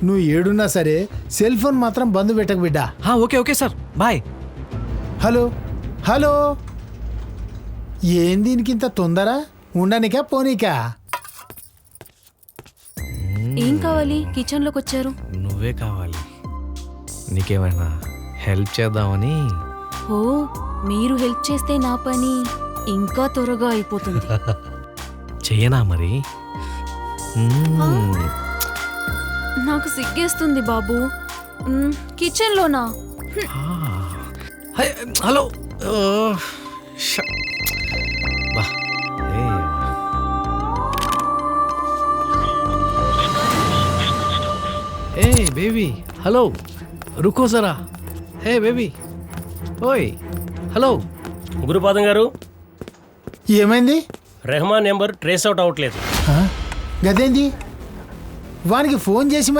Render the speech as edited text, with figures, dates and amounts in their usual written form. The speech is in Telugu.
నువ్వు ఏడున్నా సరే సెల్ ఫోన్ మాత్రం బంద్ పెట్టకు బిడ్డా. Okay okay sir, bye. Hello hello, ఏం దీనికి ఇంత తొందర? ఉండనికా పోనీకా? ఏం కావాలి? కిచెన్ లోకి వచ్చారు. నువ్వే కావాలి. నీకేమైనా హెల్ప్ చేద్దామని. ఓ, మీరు హెల్ప్ చేస్తే నా పని ఇంకా త్వరగా అయిపోతుంది. చెయ్యనా మరి? నాకు సిగ్గేస్తుంది బాబు. కిచెన్ లోనా? హలో. ఏ బేబీ, హలో, రుకో జరా. హే బేబీ, ఓయ్, హలో. గురుపాదం గారు, ఏమైంది? రెహమాన్ నెంబర్ ట్రేస్ అవుట్ అవ్వట్లేదు. గదేంది? వానికి ఫోన్ చేసి